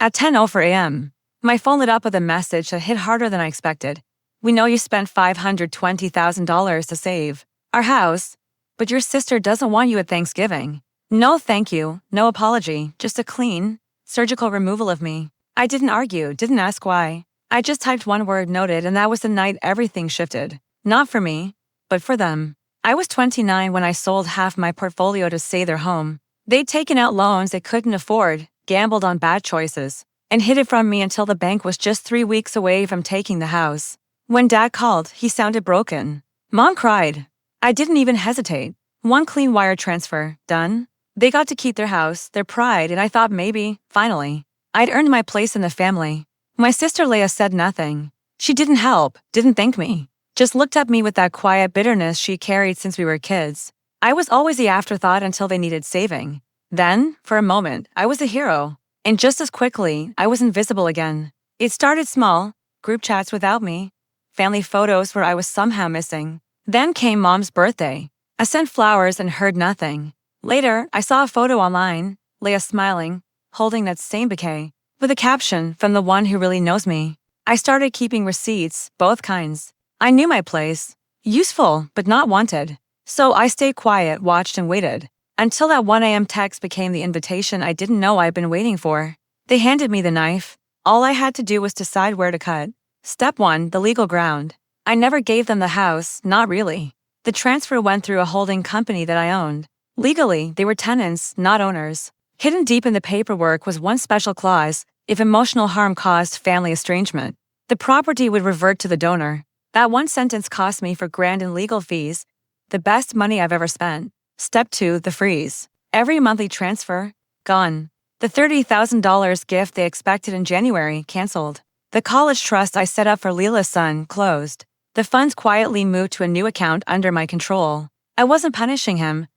At 10:04 a.m., my phone lit up with a message that hit harder than I expected. We know you spent $520,000 to save our house, but your sister doesn't want you at Thanksgiving. No thank you, no apology, just a clean, surgical removal of me. I didn't argue, didn't ask why. I just typed one word noted, and that was the night everything shifted. Not for me, but for them. I was 29 when I sold half my portfolio to save their home. They'd taken out loans they couldn't afford, gambled on bad choices, and hid it from me until the bank was just 3 weeks away from taking the house. When Dad called, he sounded broken. Mom cried. I didn't even hesitate. One clean wire transfer, done. They got to keep their house, their pride, and I thought maybe, finally, I'd earned my place in the family. My sister Leah said nothing. She didn't help, didn't thank me. Just looked at me with that quiet bitterness she carried since we were kids. I was always the afterthought until they needed saving. Then, for a moment, I was a hero. And just as quickly, I was invisible again. It started small, group chats without me, family photos where I was somehow missing. Then came Mom's birthday. I sent flowers and heard nothing. Later, I saw a photo online, Leah smiling, holding that same bouquet, with a caption from the one who really knows me. I started keeping receipts, both kinds. I knew my place. Useful, but not wanted. So I stayed quiet, watched and waited. Until that 1 a.m. text became the invitation I didn't know I'd been waiting for. They handed me the knife. All I had to do was decide where to cut. Step 1, the legal ground. I never gave them the house, not really. The transfer went through a holding company that I owned. Legally, they were tenants, not owners. Hidden deep in the paperwork was one special clause: if emotional harm caused family estrangement, the property would revert to the donor. That one sentence cost me $4,000 in legal fees, the best money I've ever spent. Step 2, the freeze. Every monthly transfer, gone. The $30,000 gift they expected in January, canceled. The college trust I set up for Leela's son, closed. The funds quietly moved to a new account under my control. I wasn't punishing him,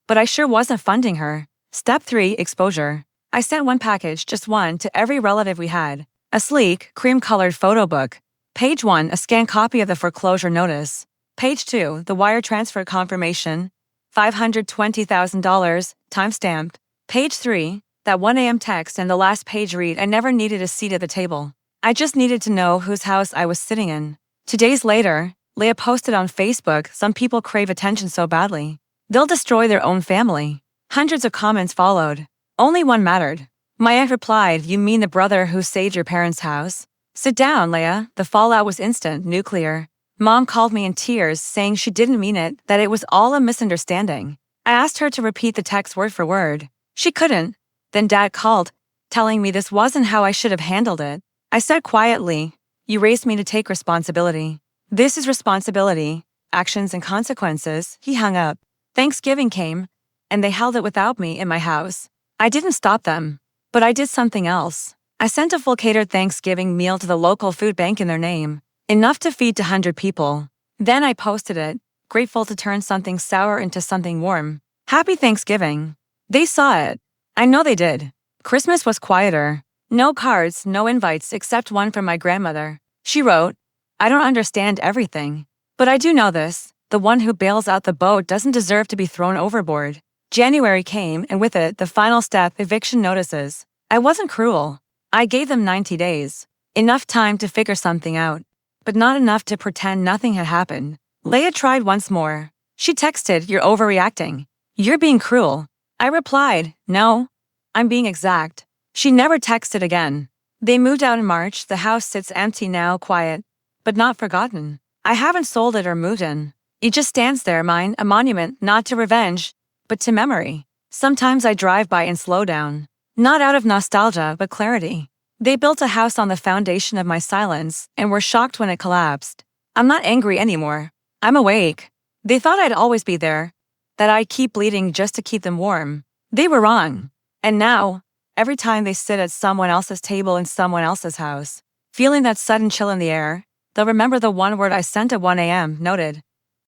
but I sure wasn't funding her. Step 3, exposure. I sent one package, just one, to every relative we had. A sleek, cream-colored photo book. Page 1, a scanned copy of the foreclosure notice. Page 2, the wire transfer confirmation, $520,000, timestamped. Page 3, that 1 a.m. text, and the last page read, I never needed a seat at the table. I just needed to know whose house I was sitting in. 2 days later, Leah posted on Facebook, some people crave attention so badly, they'll destroy their own family. Hundreds of comments followed. Only one mattered. My ex replied, you mean the brother who saved your parents' house? Sit down, Leah. The fallout was instant, nuclear. Mom called me in tears, saying she didn't mean it, that it was all a misunderstanding. I asked her to repeat the text word for word. She couldn't. Then Dad called, telling me this wasn't how I should have handled it. I said quietly, you raised me to take responsibility. This is responsibility, actions and consequences. He hung up. Thanksgiving came, and they held it without me in my house. I didn't stop them, but I did something else. I sent a full catered Thanksgiving meal to the local food bank in their name, enough to feed 100 people. Then I posted it, grateful to turn something sour into something warm. Happy Thanksgiving. They saw it. I know they did. Christmas was quieter. No cards, no invites except one from my grandmother. She wrote, I don't understand everything, but I do know this: the one who bails out the boat doesn't deserve to be thrown overboard. January came, and with it, the final step, eviction notices. I wasn't cruel. I gave them 90 days. Enough time to figure something out, but not enough to pretend nothing had happened. Leah tried once more. She texted, you're overreacting. You're being cruel. I replied, no, I'm being exact. She never texted again. They moved out in March. The house sits empty now, quiet, but not forgotten. I haven't sold it or moved in. It just stands there, mine, a monument, not to revenge, but to memory. Sometimes I drive by and slow down. Not out of nostalgia, but clarity. They built a house on the foundation of my silence, and were shocked when it collapsed. I'm not angry anymore. I'm awake. They thought I'd always be there, that I'd keep bleeding just to keep them warm. They were wrong. And now, every time they sit at someone else's table in someone else's house, feeling that sudden chill in the air, they'll remember the one word I sent at 1 a.m., noted.